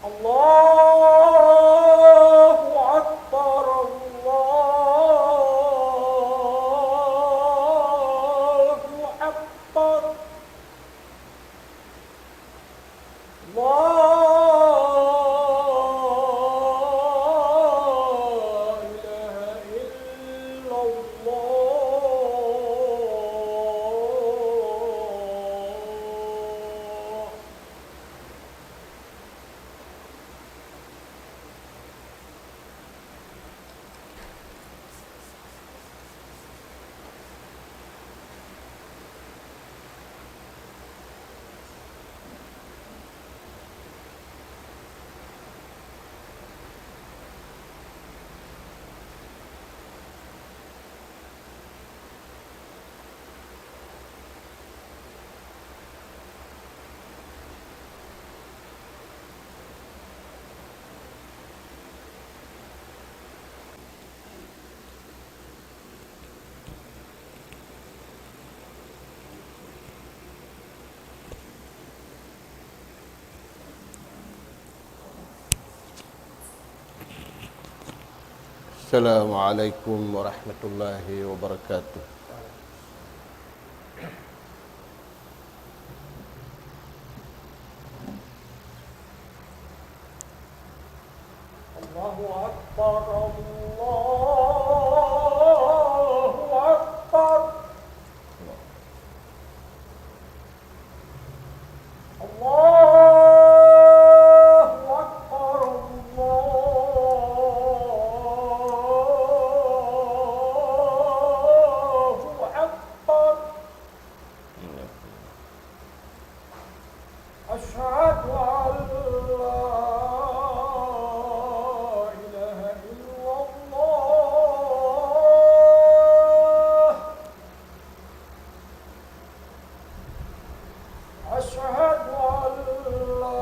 الله أكبر الله أكبر لا إله إلا الله. السلام عليكم ورحمة الله وبركاته. الله أكبر الله أكبر الله أكبر الله أكبر. أشهد أن لا إله إلا الله. أشهد أن لا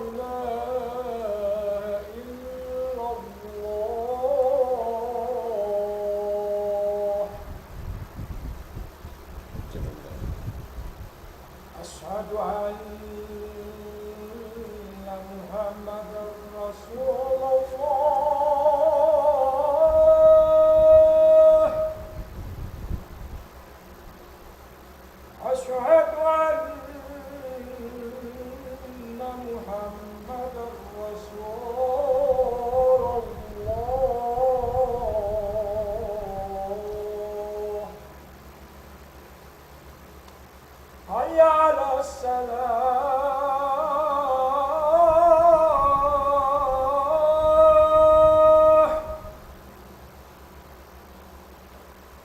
إله إلا الله. أشهد أن محمدا رسول الله. أشهد أن محمدا رسول الله. حي على الصلاة.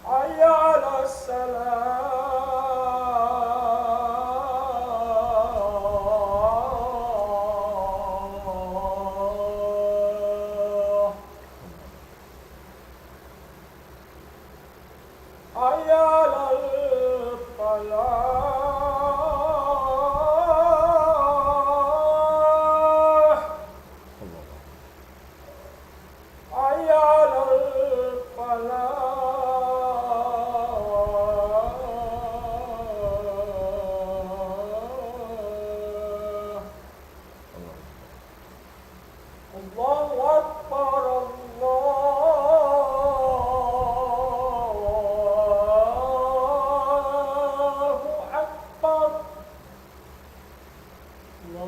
حي على الصلاة. حي على الفلاح. حي على الفلاح. الله أكبر الله أكبر لا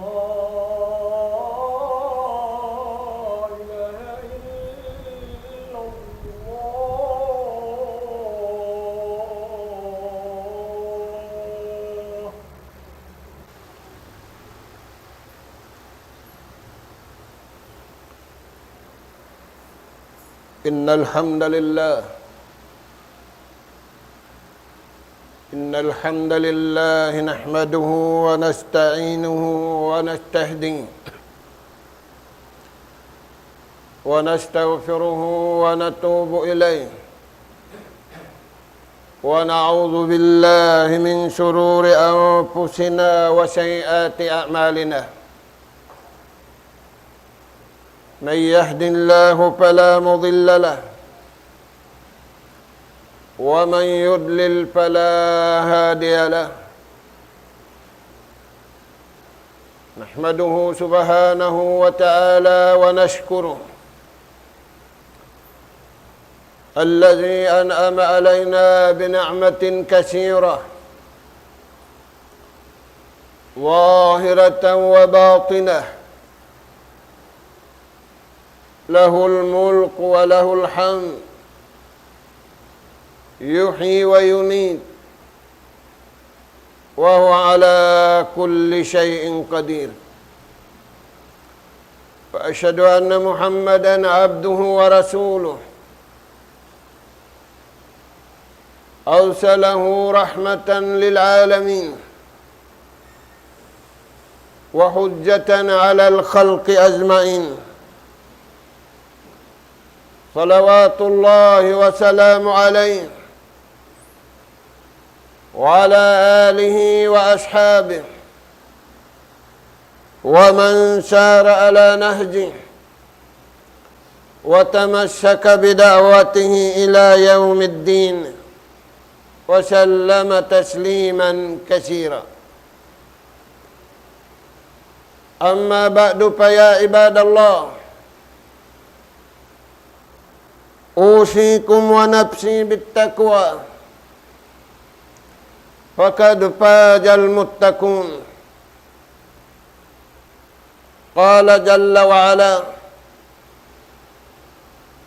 إله إلا الله. إن الحمد لله نحمده ونستعينه ونستهديه ونستغفره ونتوب إليه ونعوذ بالله من شرور أنفسنا وسيئات أعمالنا. من يهد الله فلا مضل له ومن يضلل فلا هادي له. نحمده سبحانه وتعالى ونشكره الذي أنعم علينا بنعمة كثيرة ظاهرة وباطنة، له الملك وله الحمد، يحيي ويميت، وهو على كل شيء قدير. وأشهد أن محمدًا عبده ورسوله أرسله رحمة للعالمين وحجة على الخلق أجمعين، صلوات الله وسلامه عليه وعلى آله وأصحابه ومن سار على نهجه وتمسك بدعوته إلى يوم الدين وسلم تسليما كثيرا. أما بعد فيا عباد الله، أوصيكم ونفسي بالتقوى، فقد فاز المتقون. قال جل وعلا: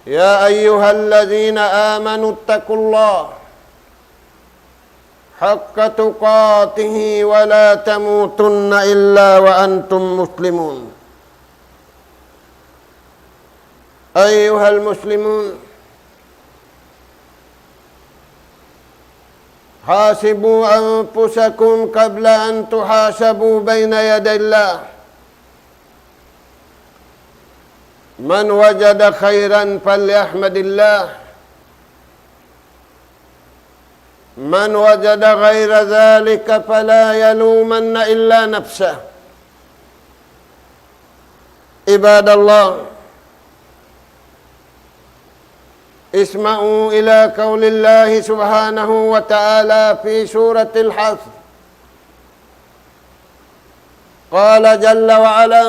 يا أيها الذين آمنوا اتقوا الله حق تقاته ولا تموتن إلا وأنتم مسلمون. أيها المسلمون، حاسبوا أنفسكم قبل أن تحاسبوا بين يدي الله. من وجد خيرا فليحمد الله، من وجد غير ذلك فلا يلومن إلا نفسه. عباد الله، اسمعوا إلى قول الله سبحانه وتعالى في سورة الحشر. قال جل وعلا: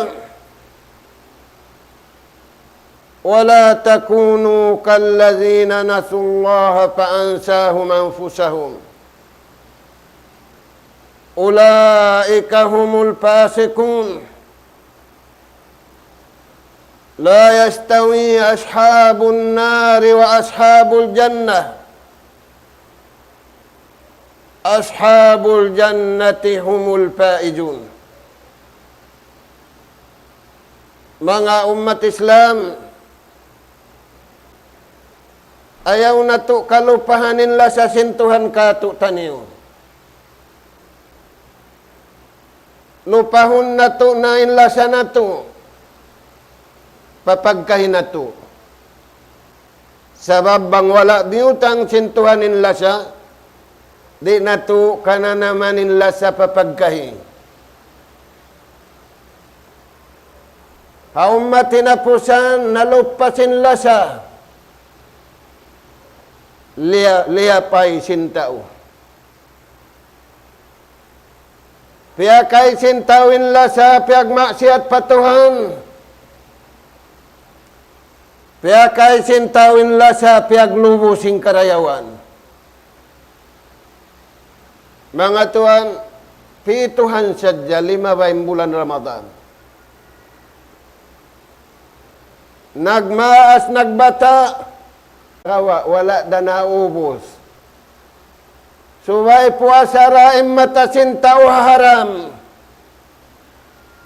ولا تكونوا كالذين نسوا الله فأنساهم أنفسهم أولئك هم الفاسقون. لا يستوي أصحاب النار وأصحاب الجنة، أصحاب الجنة هم الفائزون. Mga umat Islam, ayaw na to kalupahanin la sa sintuhan ka to taniw. Lupahon na to na inlasa na to. Papagkahin na to. Sabab bang wala biyutang sintuhan inlasa, di na to kana naman inlasa papagkahin. Haumat tinapusan nalupasin lasa. Liapay sintao. Piyakay sintawin lasa piyag maksiat patuhan. Piyakay sintawin lasa piyag lubusing karayawan. Mga tuan, pituhan sadya 5 bulan Ramadan. Nagmaas nagbata, wala na naubos. Subay puasa raim matasin tao haram.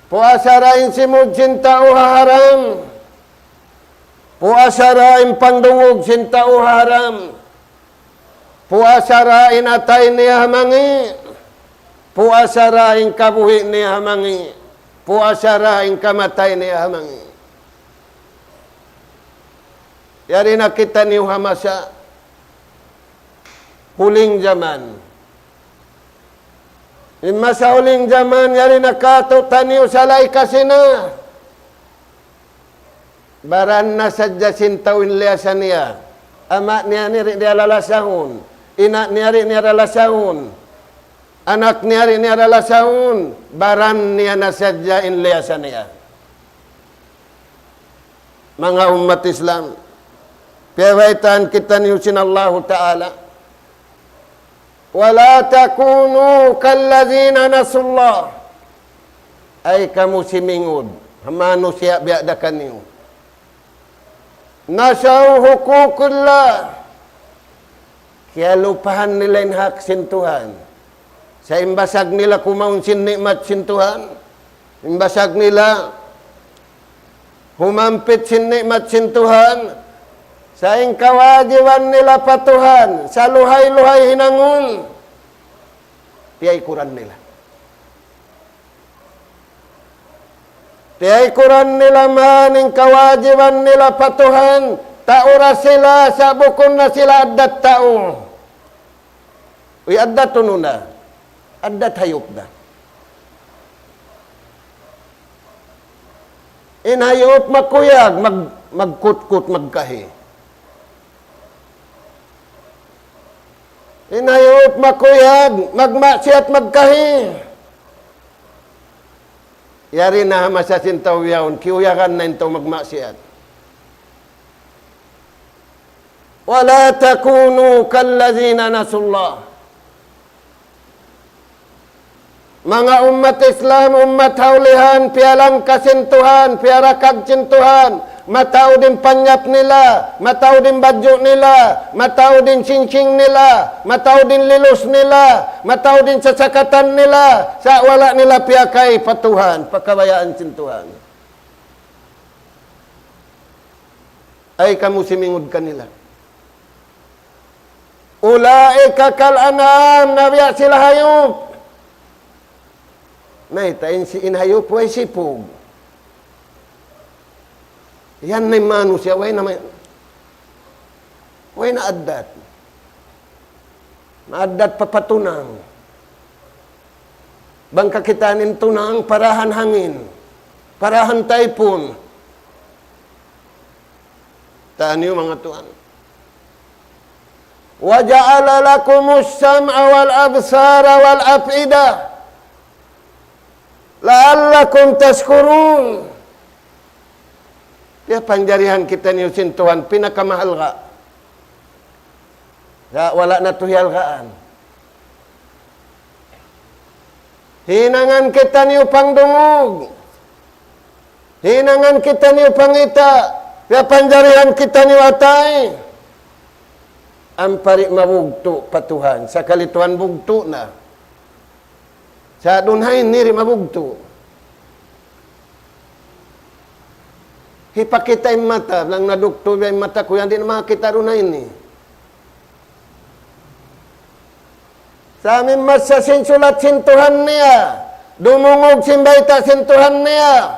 Puasa raim simud sin tao haram. Puasa raim pangdungog sin tao haram. Puasa raim atay niya hamangi. Puasa raim kabuhi niya hamangi. Puasa raim kamatay niya hamangi. Yari nakita niyo hamasa huling zaman. Masa huling zaman yari nakatutan niyo salay kasina. Baran na sadya sintawin liyasan niya. Ama niya niri niya lalasahon. Ina niya rin niya lalasahon. Anak niya rin niya adalah saun. Baran niya nasadya in liyasan niya. Mga umat Islam, piyawaitan kita niyusin Allah Ta'ala. Wala takunu kallazina nasullah. Ay kamu simingod. Manusia biadakan niyo. Nasaw hukukullah. Kaya lupahan nila yung hak sintuhan. Sa imbasag nila kumaun sin nikmat sintuhan. Imbasag nila humampit sin nikmat sintuhan. Sa kawajiban nila patuhan. Sa luhay-luhay hinangun. Tiyay Quran nila. Tiyay Quran nila man ang kawajiban nila patuhan. Taura sila sa bukon na sila adat tao. Uy, adat tununa. Adat hayop na. Inhayop makuyag, magkutkut, magkahi. Inhayop makuyag, magmaksiat, magkahi. Yari na masasintaw yaon, kiuyakan na ito magmaksiat. Wala takunu kallazina nasullah. Mga umat Islam, umat haulihan, pialang kasintuhan, piarakag sintuhan, matao din panyap nila, matao din badyo nila, matao din singsing nila, matao din lilos nila, matao din sasakatan nila, sa wala nila piyakay patuhan, pakabayaan sintuhan. Ay kamu simingod kanila. Ulaika kal anam, nabiya sila hayop. May tayin si inhayop, way sipog. Yan na manusia, way na adat. Maadat papatunang. Bangka kitanin tunang, parahan hangin. Parahan taipon. Taan niyo mga tuan. وَجَعَلَ لَكُمُ السَّمْعَ وَالْأَبْصَارَ وَالْأَفْئِدَةَ لَعَلَّكُمْ تَشْكُرُونَ. Ya panjarihan kita niusin Tuhan pinakamahal ka. Ya wala na tuhiyalgaan. Hinangan kita niyo pangdungog. Hinangan kita niyo pangita. Ya panjarihan kita niyo atay. Ampari mabugto patuhan. Sa kalituan bugto na. Sa dunhay niri mabugto. Hipakita yung mata. Lang nadukto yung mata ko. Yan din makakita rin na ini. Sa amin mas sa sinsulat sintuhan niya. Dumungog simbayta sintuhan niya.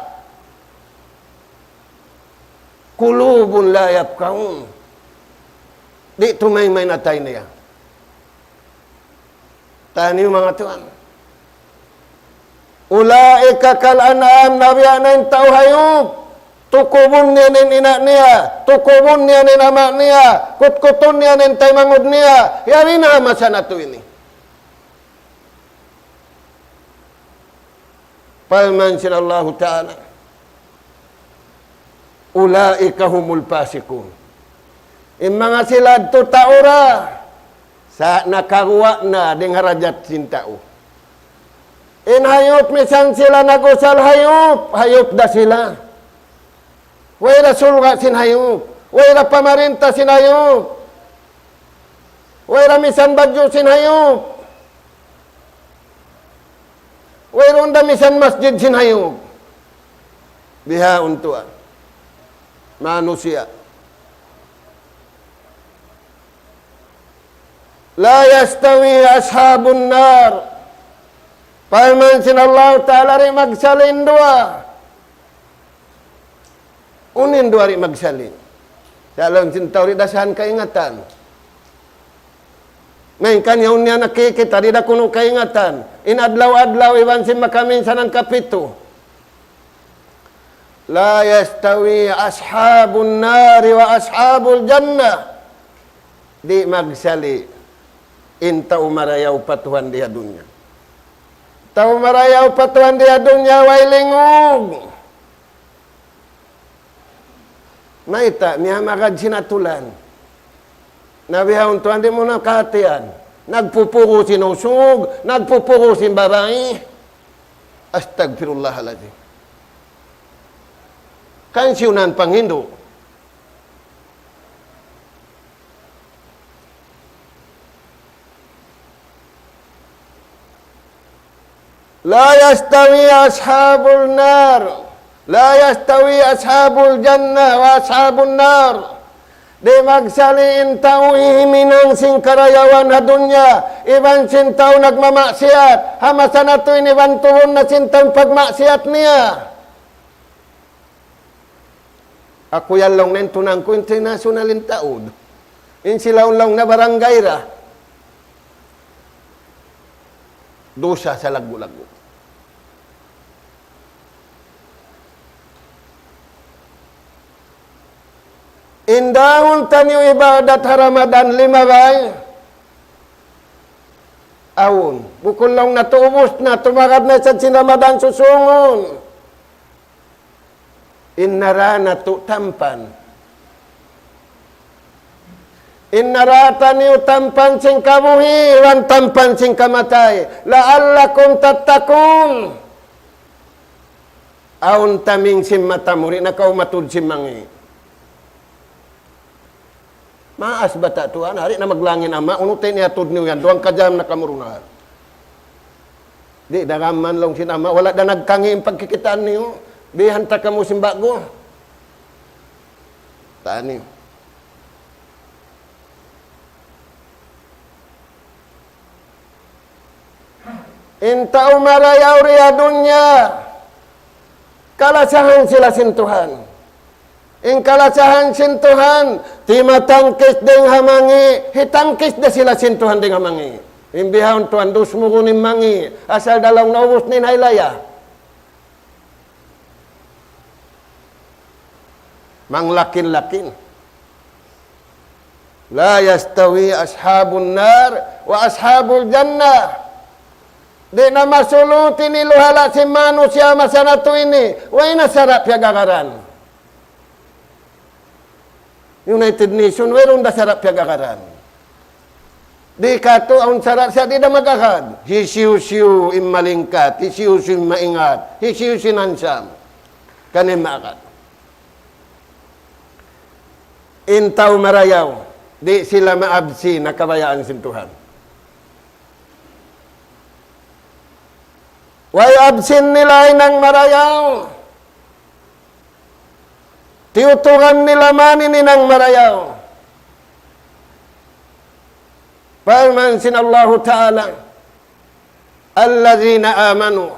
Kulubun layap kaun. Di tumay-may natay niya. Tani mga tuan. Ulaika kal an'am, nabiya na yung tao hayop. Tukubon niya nin ina niya. Tukubon niya nin ama niya. Kutkuton niya nin taymangod niya. Yari na masa na to ini. Palman sinallahu ta'ala. Ulaika humul pasikun. Yung mga silad to taura sa nakaruwa na ding harajat sintao. Hayop misan sila nagusal hayop. Hayop da sila. Wala sulga sin hayop. Wala pamarinta sin hayop. Wala misan badyo sin hayop. Wala unda misan masjid sin hayop. Biha untuan. Manusia. La yastawi ashabun nar. Paman sinallahu ta'ala rin magsalin dua. Unin dua rin magsalin. Salang sintaw rin dasahan kaingatan. Ngayon kanyaw niya nakikita, rin kuno kaingatan. Inadlaw-adlaw, iwan si makamin sa ng kapito. La yastawi ashabun nari wa ashabul jannah. Di magsali. Inta umarayaw patuhan diha dunya. Tau marayaw patuan dia dunya way lingog. Maita, niya makad sinatulan. Nabihawon tuan di mo na kahatian. Nagpupuro sinusug, nagpupuro sin babae. Astagfirullahaladzim. Kansyunan pang Hindu. La yastawi ashabul nar. La yastawi ashabul jannah wa ashabul nar. Di magsaliin tao ihiminang sing karayawan na dunya. Iban sin tao nagmamaksiat. Hamasa na to iniban tuwon na sin tao pagmaksiat niya. Ako yalong na tunang ko internasyonalin taod. In silaw-law na barangay ra. Dosa sa lagu-lagu. Indahun taniw ibadat Ramadan 5 bay. Awon. Bukul lang natuubos na. Tumakad na sa Ramadan susungon. Innara na tu tampan. Innara taniw tampan sing kabuhi. Wan tampan sing kamatay. La'allakum tattakun. Awon taming sim matamuri. Nakaw matud simangi. Maas bata tuan, hari na maglangin ama, unutin niya tudniw yan, duwang kajam na kamurunan. Di, dagaman lang sinama, wala na nagkangi ang pagkikitaan niyo, bihan ta ka mo simbago. Tani. Inta umarayaw riya dunya, kalasahan sila sintuhan. Ing kalasahan sintuhan, ti matangkis ding hamangi, hitangkis da sila sintuhan ding hamangi. Imbihon tuan dus mo kunin mangi, asal dalang naubos ni nailaya. Manglakin-lakin. La yastawi ashabun nar wa ashabul jannah. Di na masulutin iluhala si manusia masanato ini, way nasarap yagagaran. United Nation, weron da sarap piyagakaran. Di kato, ang sarap siya, di na magakad. Hisiu-siu imalingkat, hisiu-siu maingat, hisiu-siu nansam. Kanin maakat. Intaw marayaw, di sila maabsi na kabayaan sintuhan. Way absin nila ay nang marayaw. Tiuturan nila manin ninang marayaw. Firmansin Allah Ta'ala, Allazina amanu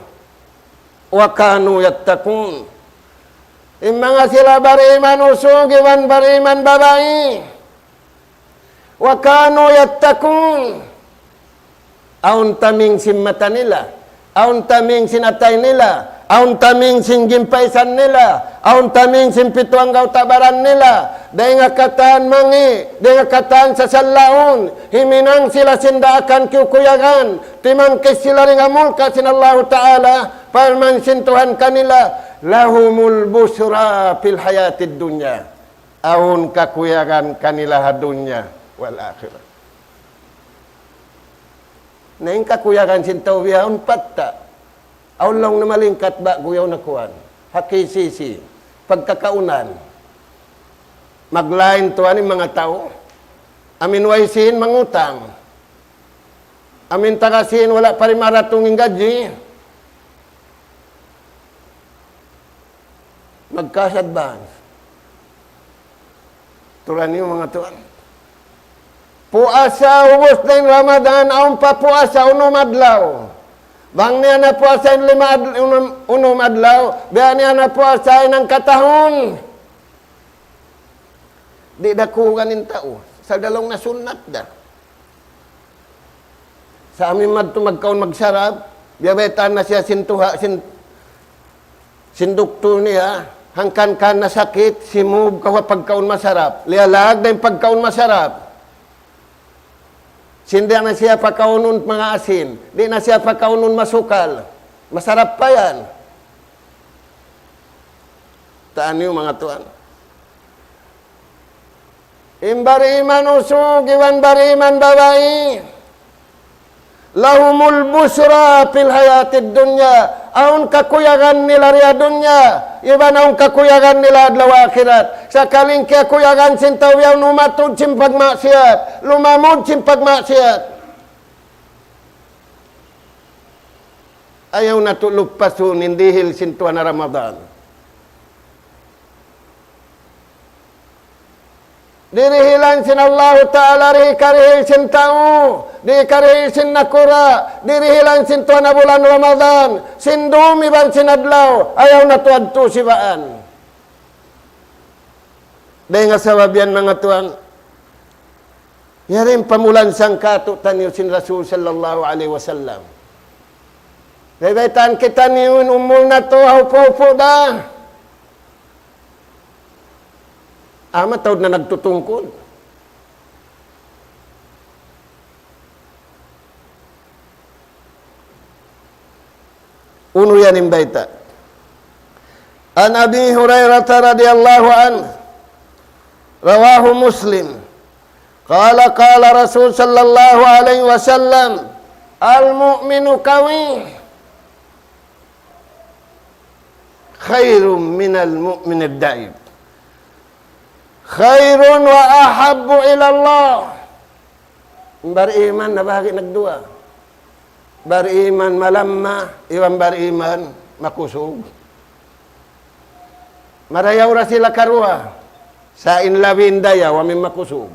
wa kanu yattakun. Yung mga sila bariman usog, iwan bariman babae. Wa kanu yattakun. Aun taming simmata nila. Aun taming sinatay nila. Aun taming singgimpaysan nila. Aun taming simpituang gautabaran nila. Dahil nga kataan mangi. Dahil nga kataan sa salaon. Himinang sila sindaakan kiukuyagan. Timangkis sila rin amulka sinallahu ta'ala. Parman sintuhan kanila. Lahumul busra fil hayatid dunya. Aun kakuyagan kanila hadunya. Wal akhirat. Naing kakuyagan sintaw biyaon patta. Aun lang na malingkat ba guyaw na kuwan. Hakisisi. Pagkakaunan. Maglain tuwan yung mga tao. Amin waisin mangutang. Amin takasin wala pa rin maratungin gaji. Magkas-advance. Turan yung mga tuwan. Puasa ubos na yung Ramadan. Aun pa puasa unumadlaw. Bang niya na puasa yung unumadlaw. Biya niya na puasa ng katahon. Di dakugan ng tao. Sa dalong nasunat da. Sa amin magkaon magsarap. Biyabetan na siya sindukto niya. Hangkan ka na sakit. Simub ka pagkaon masarap. Lialag na yung pagkaon masarap. Hindi na siya pakaunon mga asin. Di na siya pakaunon masukal. Masarap pa yan. Taan niyo mga tuan. Imbariman usog, iwan bariman babae. Lahumul busra fil hayatid dunya. Aun kakuyagan nila ria dunya. Iban aun kakuyagan nila adlaw akhirat. Sakaling kakuyagan sintawiyaw numatod simpag maksiat. Lumamod simpag maksiat. Ayaw na tulugpasun indihil sintuan na Ramadan. Dirihilan sin Allah Ta'ala rihi karihil sin tao. Di karihil sin nakura. Dirihilan sin tuan na bulan Ramadan. Sin dumi ban sin adlaw. Ayaw na tuad tu sibaan. Dahil nga sababian mga tuan. Yarin pamulan sang kato tanyo sin Rasul sallallahu alaihi wasallam. Bebaitan kita niyon umul na to. Haupo-upo da. Ama taod na nagtutungkol. Uno yan yung baita. An Abi Hurairah radhiyallahu anhu rawahu Muslim. Qala Rasul sallallahu alaihi wasallam al-mu'minu qawi khairum minal mu'minid da'ib. Khairun wa ahabbu ilallah. Bariman na bahagi nagdua. Bariman malamma, iwan bariman makusog. Marayaw ra sila karua. Sa inlawin daya, wamin makusog.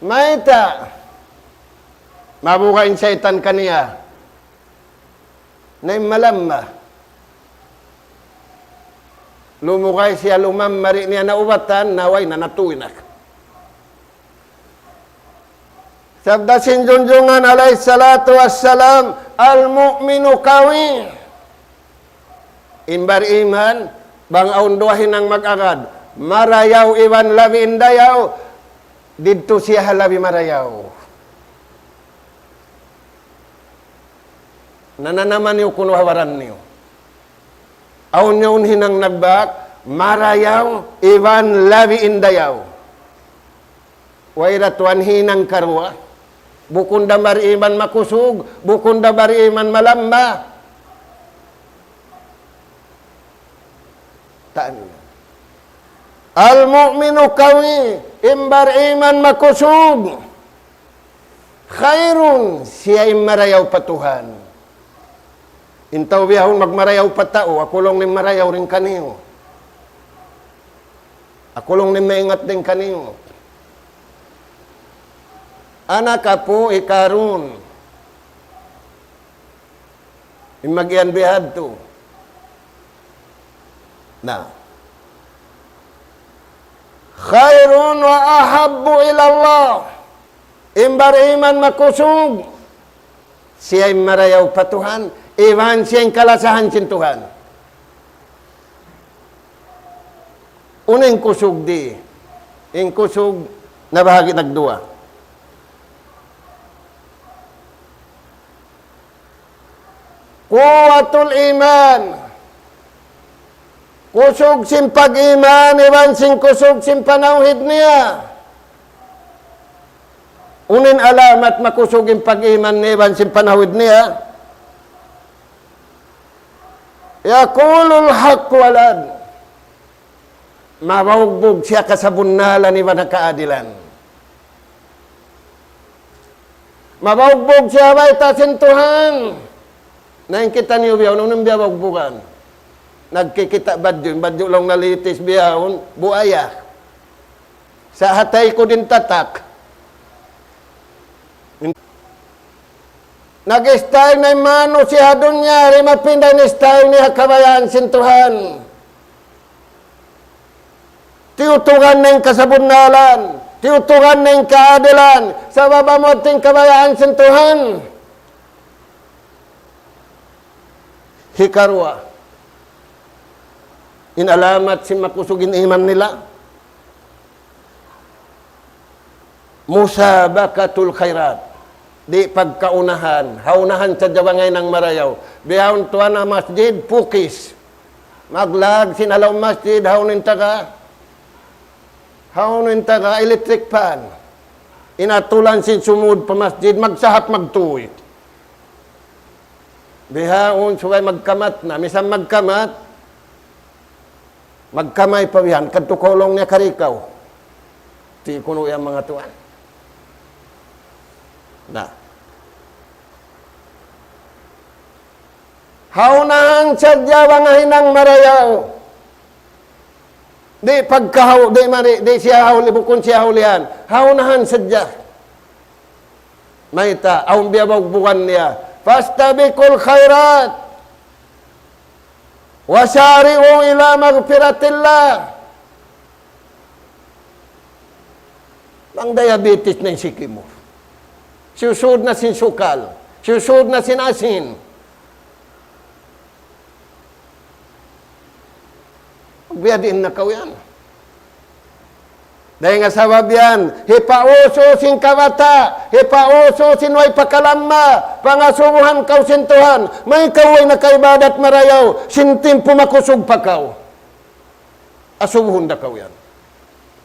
Maita, mabukain syaitan kaniya. Na malamma. Lumukay siya lumamari niya na ubatan, naway na natuwinak. Sabda sinjunjungan alayhi salatu wassalam, al-mu'minu qawi. Imbar iman, bang aunduahin ang mag-agad. Marayaw iwan labi indayaw, dito siya halabi marayaw. Nananaman niyo kuno hawaran niyo. Aun niya unhinang nagbak, marayaw, iwan labi indayaw. Wairatuan hinang karwa, bukunda bariman makusug, bukunda bariman malamba. Taan niya. Al-mu'minu qawi, imbar iman makusug. Khairun, siya imarayaw patuhan. Intaw biyahon magmarayaw patao, akulong ni marayaw rin kaniyo. Akulong ni maingat din kaniyo. Anak po ikarun. Imagyan bihad to. Na. Khairun wa ahabbu ilallah. Imbar iman makusug. Siya marayaw patuhan. Iwan siyang kalasahan sin Tuhan. Unang kusog di. Yung kusog na bahagi nagdua. Kuwatul iman. Kusog sin pag-iman. Iwan sing kusog sin panawhid niya. Unin alamat makusog yung pag-iman ni Iwan sin panawhid niya. Yaqulul haqq walad. Mawugbog siya kasabunnalan ni na kaadilan. Mawugbog siya ba itasin Tuhan. Nain kita niyo biyaw, nung biyaw wagbugan. Nagkikita badyo lang nalitis biyawon, buaya. Sa hatay ko din tatak. Nag-style na mano si hadon niya, rimapinday ni style niya kabayaan sin Tuhan. Tiutugan na yung kasabunnalan, tiutugan na yung kaadilan, sa baba mo ting kabayaan sin Tuhan. Hikarwa. Inalamat si makusugin iman nila. musabakatul khairat. Di pagkaunahan, haunahan sa jawangay ng marayaw. Bihawon tuwa na masjid, pukis. Maglag, sinalaw masjid, haunin taga, electric pan. Inatulan sin sumud pa masjid, magsahap magtuwi. Bihawon suway magkamat na, misang magkamat, magkamay pa yan, kadtukolong niya karikaw. Di kuno yung mga tuwan. Na. Haunahang sadya wangahin ng marayaw. Di pagkahaw, di siya hawli, bukon siya hawlihan. Haunahan sadya. Maita, aung biyabag bukan niya. Fastabikul khairat. Wasari'u ila magfiratillah. Ang diabetes na yung siki mo. Susud na sin sukal. Susud na sin asin. Biyadin na kaw yan. Dahil nga sabab yan, hipauso sin kawata, hipauso sin way pakalama, pangasubuhan kaw sintuhan, may kaway na kaibadat marayaw, sintim pumakusog pa kaw. Asubuhon da kaw yan.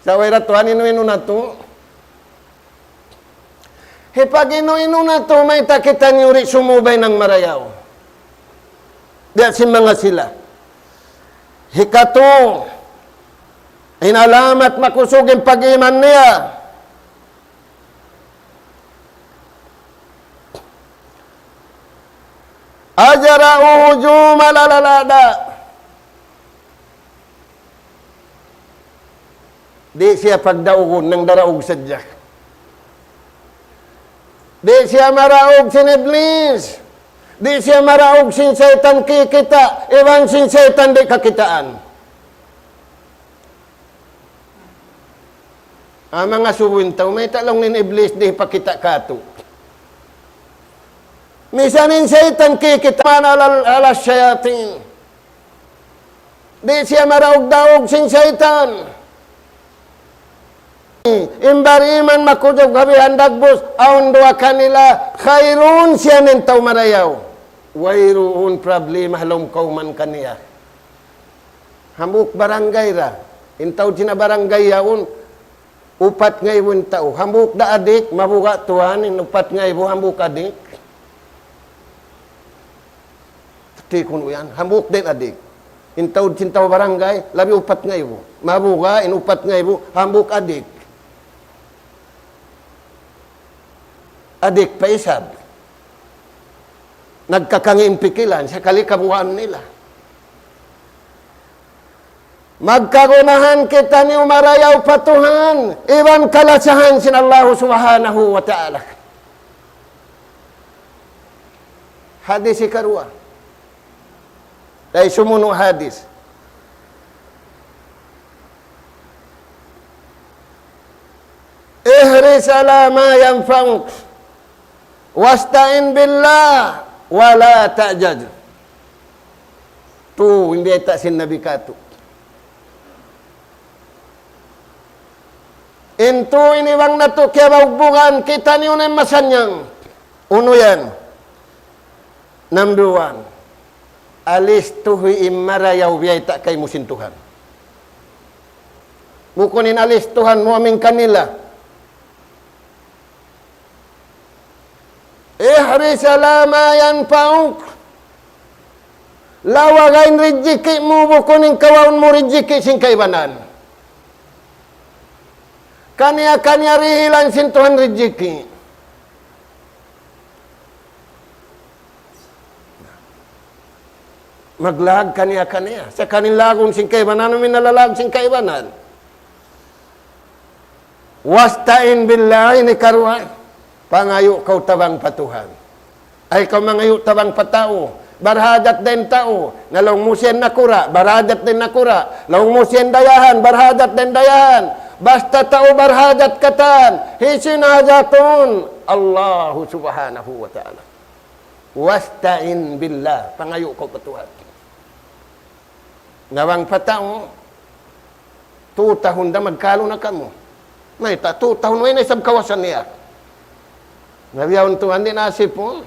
Sa way ratuan, inu-inu na to. Hipag inu-inu na to, may takitan yuri sumubay ng marayaw. Diyan si mga sila. Hikato, inalamat makusugin pag-iman niya. Ajara'u hujum alalalada. Di siya pagdaugon ng daraog sadya. Di siya maraog sin Iblis. Di siya maraog sin Satan kikita. Iwan sin Satan di kakitaan. Ang mga suwintaw, may talong nin Iblis di pakita kato. Misanin Satan kikita man alas syayatin. Di siya maraog-daog sin Satan. Imbariman makujog gabi handagbos aun dua kanila khairun siya nentaw marayaw wairuun problema halom kauman kaniya hambuk barangay ra intaw sina barangay yaun upat ngayon tao hambuk da adik mabuga tuan upat ngayon hambuk adik ti kuno yan hambuk din adik intaw sintaw barangay labi upat ngayon mabuga inupat ngayon hambuk adik adik pa isab. Nagkakanging pikilan sa kalikabuhan nila. Magkagunahan kita ni umarayaw patuhan. Iwan kalasahan sin Allah subhanahu wa ta'ala. Hadis ikarua. Dahil sumuno hadis. Ihris ala ma yanfa'uk. Wasta'in billah wala ta'jaj. Tu hindi tak sin Nabi katu. Intu ini wang natu kaya hubungan kita ni unay masanyang. Uno yan. Number one. Alis tuhi imarayaw biyay tak kay musin Tuhan. Bukunin alis Tuhan mo aming kanila. Ihris ala ma yanfa'uk. Lawagain rijiki mo bukunin kawaun mo rijiki sing kaibanan. Kanya-kanya rihilan sin Tuhan rijiki. Maglag kanya-kanya. Sa kanilagon sing kaibanan, minalalag sing kaibanan. Wasta'in billahi ni karuan. Pangayo kau tabang patuhan. Ay kau mangayo tabang patao. Barhadat din tao. Nalong musyen nakura. Barhadat din nakura. Nalong musyen dayahan. Barhadat din dayahan. Basta tao barhadat katan. Hisin hajatun. Allahu subhanahu wa ta'ala. Wasta'in billah. Pangayo kau patuhan. Nawang patao. 2 tahun da magkalo na kamo. May 2 tahun may isang kawasan niya. Nabiyawon tuhan din nasip po.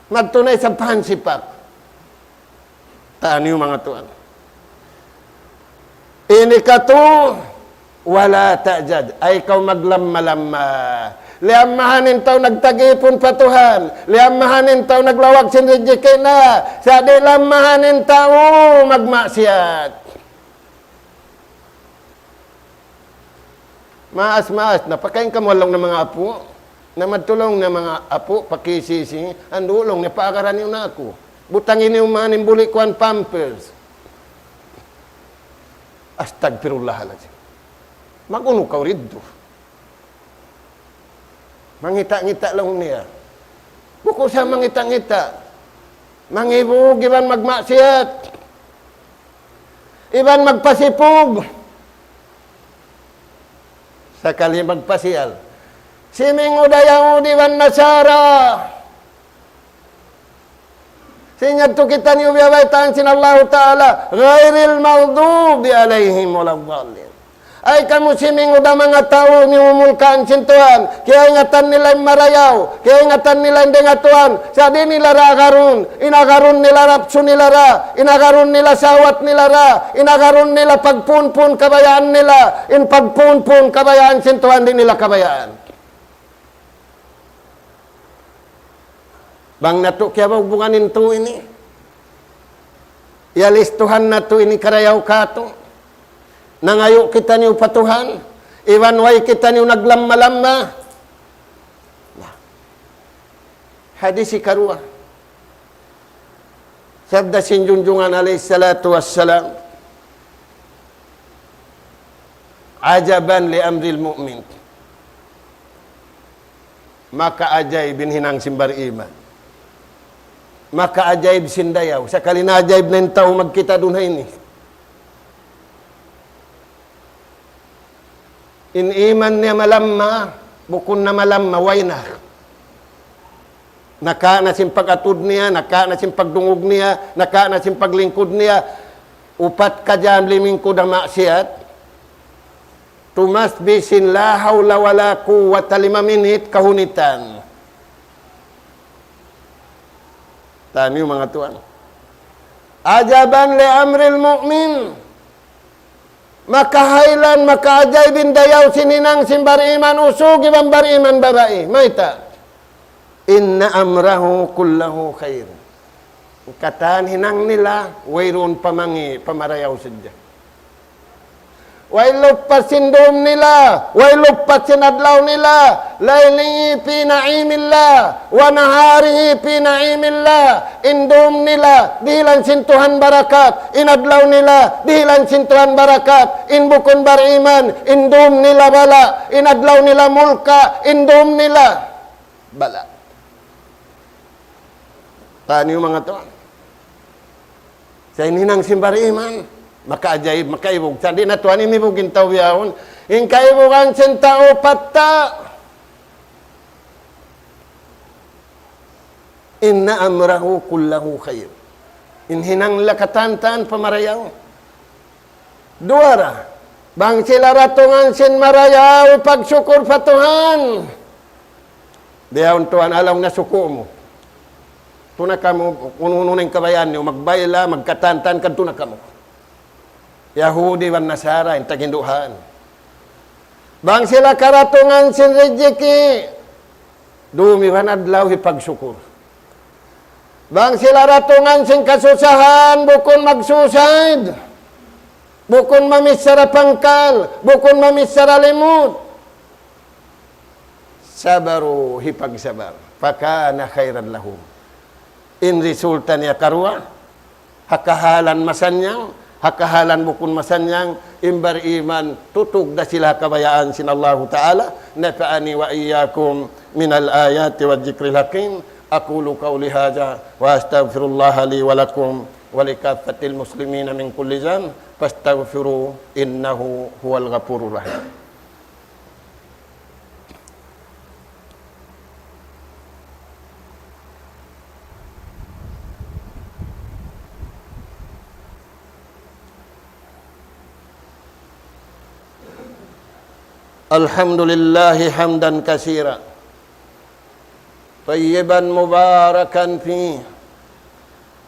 Magtunay sa pansipak. Taan yung mga tuhan. Ini ka to, wala ta'jad. Ay ikaw maglamma-lamma. Liamahanin tao nagtagipon patuhan. Liamahanin tao naglawag sinridjike na. Sa di lamahanin tao magmaksiyat. Maas, napakain ka mo lang ng mga apo. Na matulong ng mga apo, pakisisi, ang dulong, napaakaran yun na ako. Butangin yung mga nimbuli ko ang pampers. Astagfirullah alazim. Maguno ka riddo. Mangita-ngita lang niya. Buko siya mangita-ngita. Mangibog, iban magmaksiyat. Iban magpasipog. Sakali magpasiyal. Siming udayang udiwan nasara. Sinyad to kita niyo biyabaitan sinallahu ta'ala. Ghairil maghdubi alaihim waladhdallin. Ay kamu siming udah mga tao ni umulkaan sintuan. Kaya ingatan nila yung marayaw. Kaya ingatan nila yung dengatuan. Sa di nila rakarun. Inakarun nila rapso nila ra. Inakarun nila sawat nila ra. Inakarun nila pagpunpun kabayaan nila. In pagpunpun kabayaan sintuan di nila kabayaan. Bang nato kaya hubunganin to ini. Ialistuhan na to ini karayaw kato. Nangayo kita niyo patuhan. Iwanway kita niyo naglamma-lamma. Hadis ikarua. Sabda sinjunjungan alaih salatu wassalam. Ajaban li amril mu'min. Maka ajaibin hinang simbar iman. Maka ajaib sindayaw. Sakali na ajaib na yung tao magkita doon ini. In iman niya malamma, bukun na malamma, way na. Naka na simpag-atud niya, naka na simpag-dungog niya, naka na simpag-lingkod niya, upat ka dyan limingkod ang maksiyat, tumas bisin la hawla wala quwwata 5 minit kahunitan. Tani yung mga tuan. Ajaban li amril mu'min. Makahailan, makajaybin dayaw sininang simbar iman usug ibang bar iman babae. Maita. Inna amrahu kullahu khair. Kataan hinang nila, wayroon pamangi, pamarayaw sadya. Way lupat sindom nila, way lupat sinadlaw nila, laylihi fi na'imillah, wa naharihi fi na'imillah, indom nila, dihilan sintuhan barakat, inadlaw nila, dihilan sintuhan barakat, inbukon bariman, indom nila bala, inadlaw nila mulka, indom nila bala. Tani yung mga to. Sa ininang simbariman, maka-ajaib, makaibog. Sandi na tuan, imibugin tao biyahon. In kaibugan sin tao patta. Inna amrahu kullahu khair. In hinang lakatantan pamarayaw. Duara. Bang sila ratungan sin marayaw, pagsyukur patuhan. Biyahon tuan, alam na suko mo. Tuna ka mo, unununang kabayan niyo, magbayla, magkatantan, kadtuna ka mo. Yahudi wan Nasara, intag Hinduhan. Bang sila karatungan sin rejeki, dumiwan adlaw hipagsyukur. Bang sila ratungan sin kasusahan, bukon magsusaid. Bukon mamisara pangkal, bukon mamisara limut. Sabaru hipagsabar, pakana khairan lahum. In resulta niya karua, hakahalan masanyang, hakahalan bukun masanyang, imbar iman, tutug da sila kabayaan sin Allah Ta'ala, nafa'ani wa iyyakum minal ayati wa dzikril hakim, aqulu qawli hadza wa astaghfirullah li wa lakum wa likaffatil muslimina min kulli dhanb, fastaghfiru innahu huwal ghafurur rahim. Alhamdulillahi hamdan katsira tayyiban mubarakan fi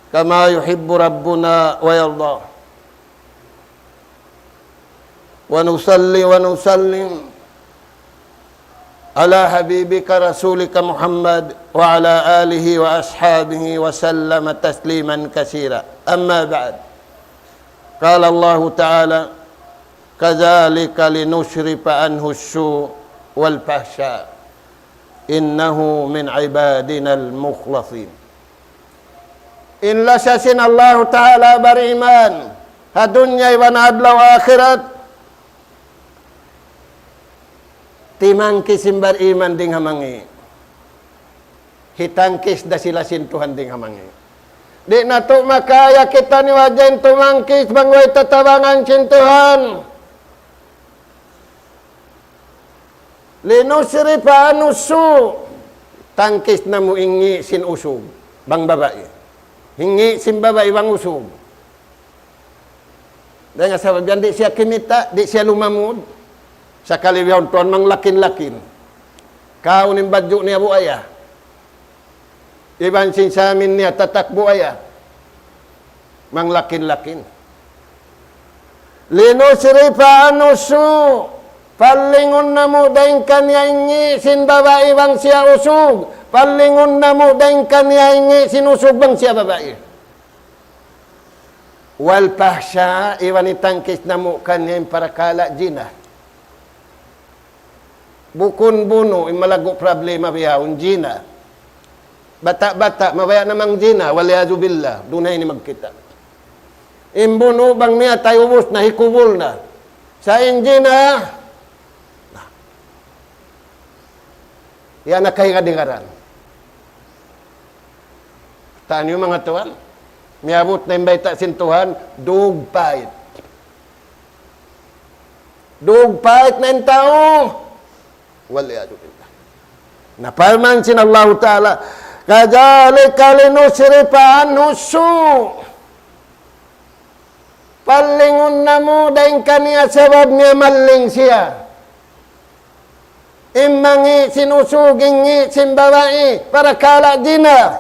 kama yuhibbu rabbuna wa yarda. Wa nusalli wa nusallim ala habibika rasulika Muhammad wa ala alihi wa ashabihi wa sallama tasliman katsira. Amma ba'd. Qala Allah Ta'ala kadzalika linusyrifa anhu asy-syu' wal fahsya innahu min ibadina al-mukhlasin. Illa sasin Allah Ta'ala beriman hadunya wa adla wa akhirat timangkis simbar iman ding hamangi hitangkis da sila sintuhan ding hamangi di nato makaya kita ni wajain tumangkis bangway tatabangan sintuhan linusrifa anusu tangkis na mo ingi sin usog bang babae hingi sin babae bang usog dahil sa babyan di siya kimita di siya lumamud sakali biyaw tuan mang lakin-lakin kau ning badyo niya buaya iban sin samin niya tatak buaya mang lakin-lakin linusrifa anusu palingon na mo daing kanya ingi sin babae bang siya usog palingon na mo daing kanya ingi sin usog bang siya babae wal pahsya iwan itangkis na mo kanya para kala jina bukun buno imalago problema biyawon jina bata-bata mabaya namang jina waliyadu billah dunay ni magkita imbuno bang niya tayo ubos na hikubol na sa injina yan na kayo kadingaran taan yung mga tuwan miabot na imbayta sintuhan dugpait na yung tao waliyadu billah. Napalman sin Allah Ta'ala kadzalika linusrifa anhu asy-syu' palingon na mo daing kaniya sabab niya maling siya imangi sinusuging sin babae para kala dina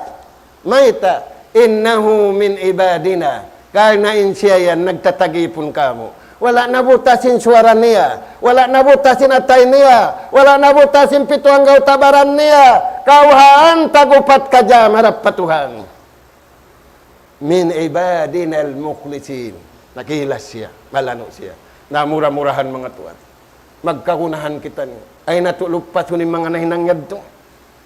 maita innahu min ibadina karena siya yan nagtatagipon kamo wala nabutasin suara niya, wala nabutasin atay niya, wala nabutasin pituang gaw tabaran niya, kauhaan tagupat ka dyan, marap patuhan. Min ibadinal mukhlisin. Nakihilas siya, malano siya. Namura-murahan mga tuwan. Magkakunahan kita niyo. Ay natulupat ni mga nahinangyad to.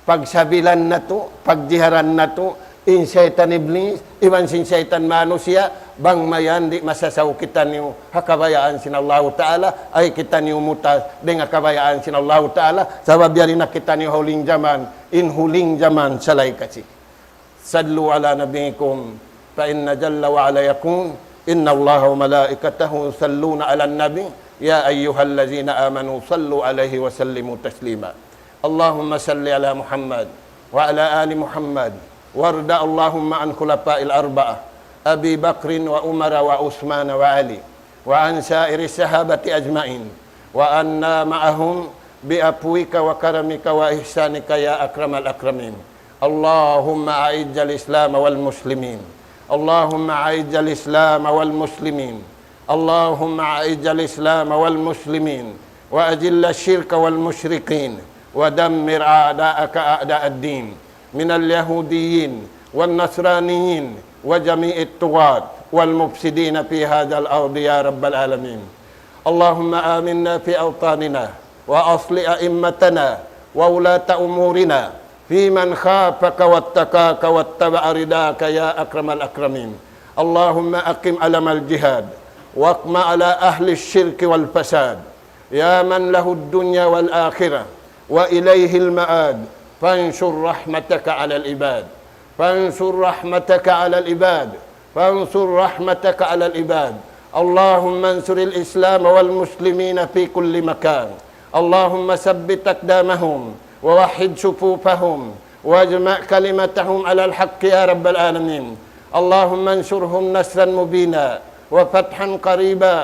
Pagsabilan na to, pagjiharan na to, in syaitan iblis, iwan sin syaitan manusia, bang mayan di masasaw kita niyo hakabayaan sin Allah Ta'ala, ay kita niyo mutas dengan kabayaan sin Allah Ta'ala, sabab yari na kita niyo huling zaman, in huling zaman salay kasi. Sallu ala nabiikum, fa inna jalla wa ala yakun, inna Allah wa malaikatahu salluna ala nabi, ya ayyuhallazina amanu sallu alaihi wa sallimu taslima. Allahumma salli ala Muhammad, wa ala ali Muhammad, warda Allahumma an khulafa'il arba'ah Abi Bakrin wa Umar wa Utsman wa Ali wa an sa'iri sahabati ajma'in wa anna ma'ahum bi afwika wa karamika wa ihsanika ya akramal akramin. Allahumma a'izzal Islam wal muslimin, Allahumma a'izzal Islam wal muslimin, Allahumma a'izzal Islam wal muslimin wa ajilla syirka wal musyrikin wa dammir a'da'aka a'da'ad din من اليهوديين والنصرانيين وجميع الطغاة والمفسدين في هذا الأرض يا رب العالمين. اللهم آمنا في أوطاننا وأصلح أئمتنا وولاة أمورنا في من خافك واتقاك واتبع رداك يا أكرم الأكرمين. اللهم أقم علم الجهاد واقم على أهل الشرك والفساد يا من له الدنيا والآخرة وإليه المآد. فانشر رحمتك على العباد، فانشر رحمتك على العباد، فانشر رحمتك على العباد. اللهم انصر الإسلام والمسلمين في كل مكان. اللهم ثبت أقدامهم ووحد صفوفهم واجمع كلمتهم على الحق يا رب العالمين. اللهم انصرهم نصرا مبينا وفتحا قريبا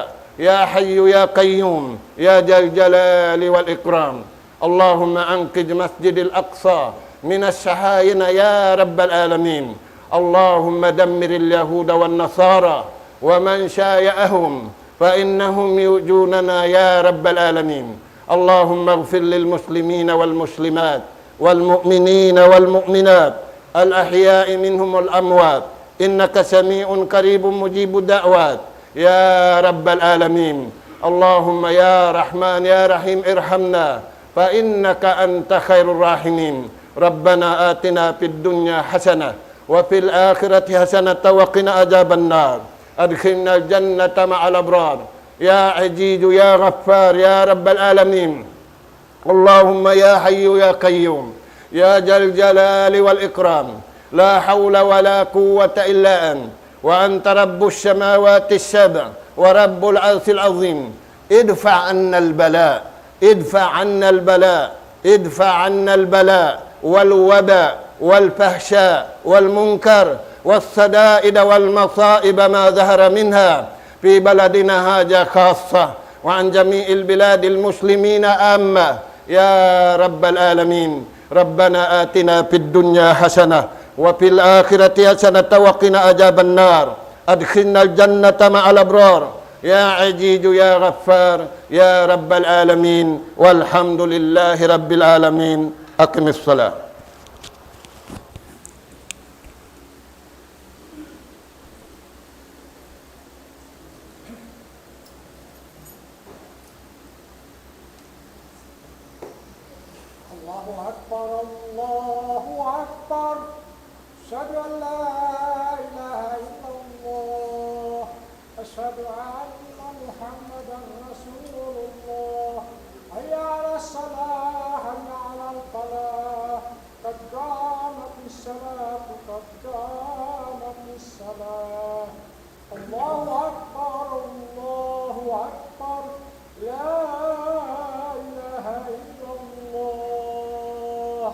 يا حي يا قيوم يا ذا الجلال والإكرام. اللهم أنقذ مسجد الأقصى من الشحاين يا رب العالمين. اللهم دمر اليهود والنصارى ومن شايعهم فإنهم يؤذوننا يا رب العالمين. اللهم اغفر للمسلمين والمسلمات والمؤمنين والمؤمنات الأحياء منهم والأموات إنك سميع قريب مجيب الدعوات يا رب العالمين. اللهم يا رحمن يا رحيم ارحمنا فإنك أنت خير الراحمين. ربنا آتنا في الدنيا حسنة وفي الآخرة حسنة وقنا عذاب النار. أدخلنا الجنة مع الأبرار يا عزيز يا غفار يا رب العالمين. اللهم يا حي يا قيوم يا ذا الجلال والإكرام لا حول ولا قوة إلا أنت وأنت رب السماوات السبع ورب العرش العظيم. ادفع عنا البلاء ادفع عنا البلاء ادفع عنا البلاء والوباء والفحشاء والمنكر والصدائد والمصائب ما ظهر منها في بلدنا هذا خاصة وعن جميع البلاد المسلمين عامة يا رب العالمين. ربنا آتنا في الدنيا حسنة وفي الآخرة حسنة وقنا عذاب النار. أدخلنا الجنة مع الأبرار يا عزيز يا غفار يا رب العالمين. والحمد لله رب العالمين. أقم الصلاة. الله أكبر الله أكبر أشهد أن لا إله إلا الله أشهد أن محمدا رسول الله حي على الصلاة حي على الفلاح قد قامت الصلاة قد قامت الصلاة. الله أكبر الله أكبر لا إله إلا الله.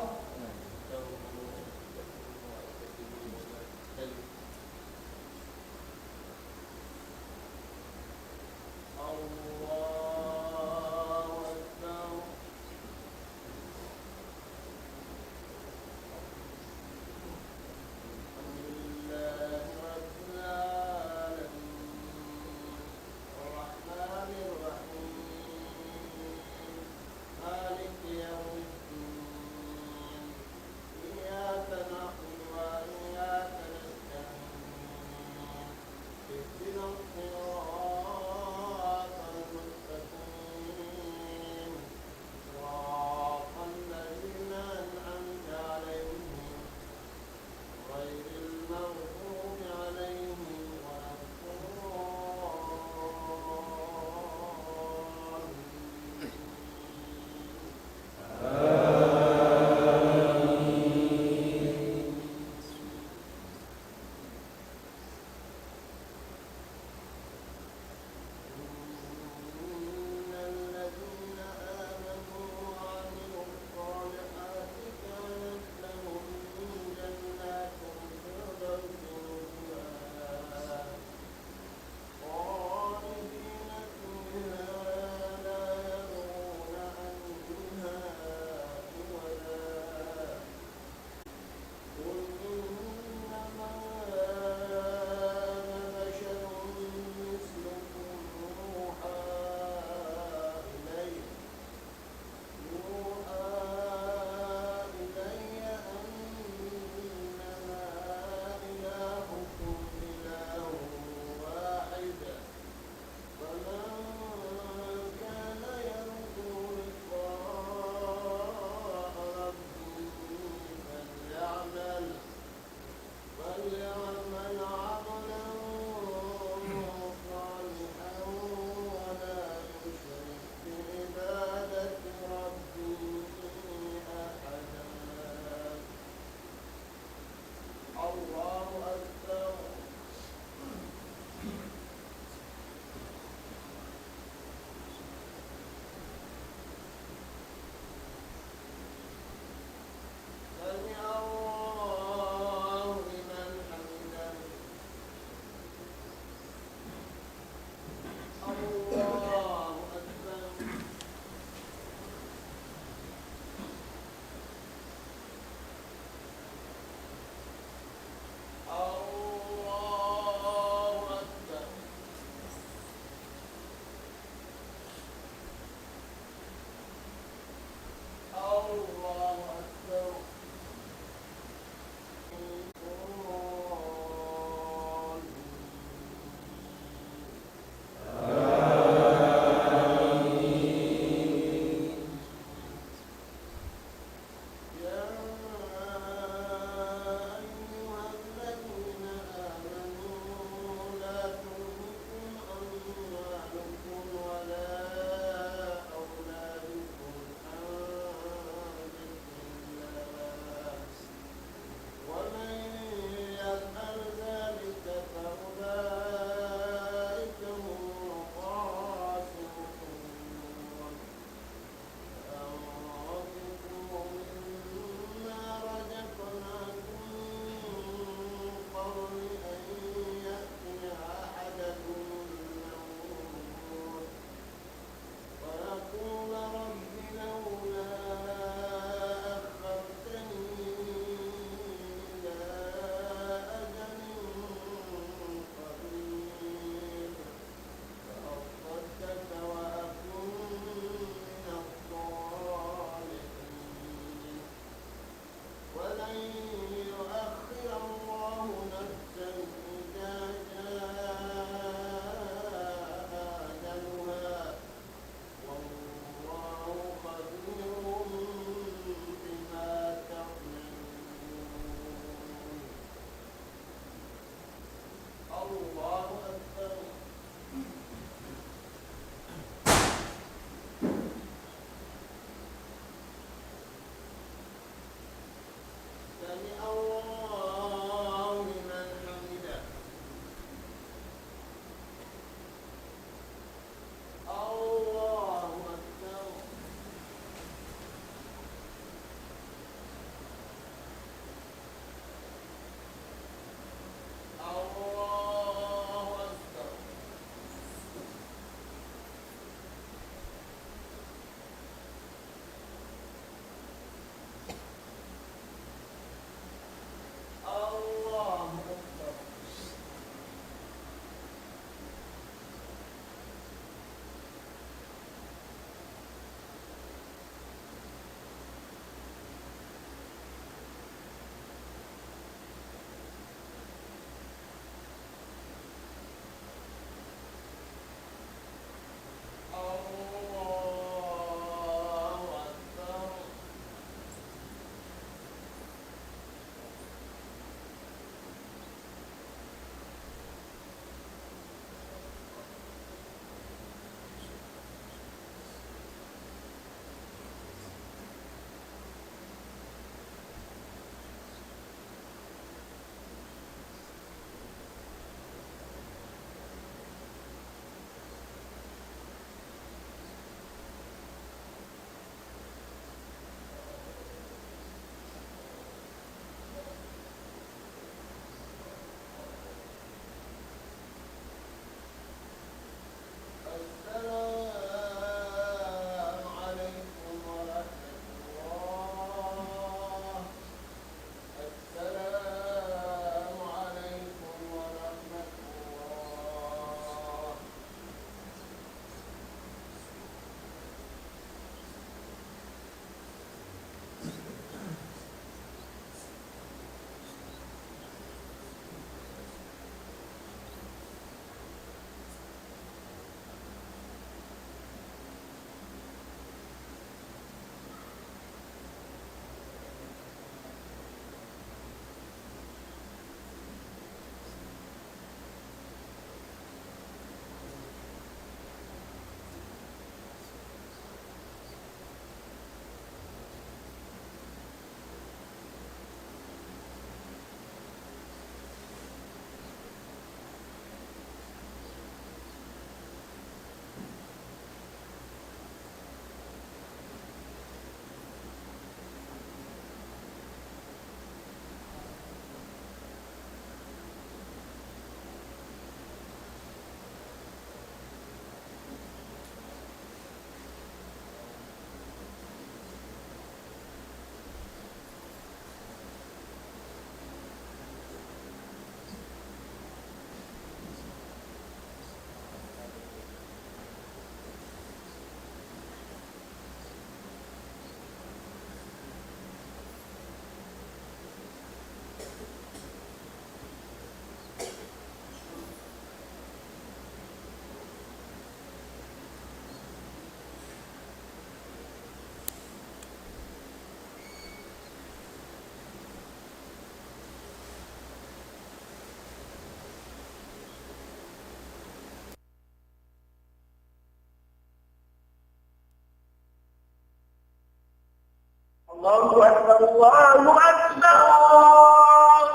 الله أكبر الله أكبر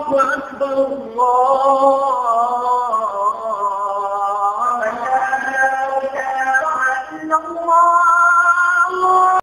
الله أكبر الله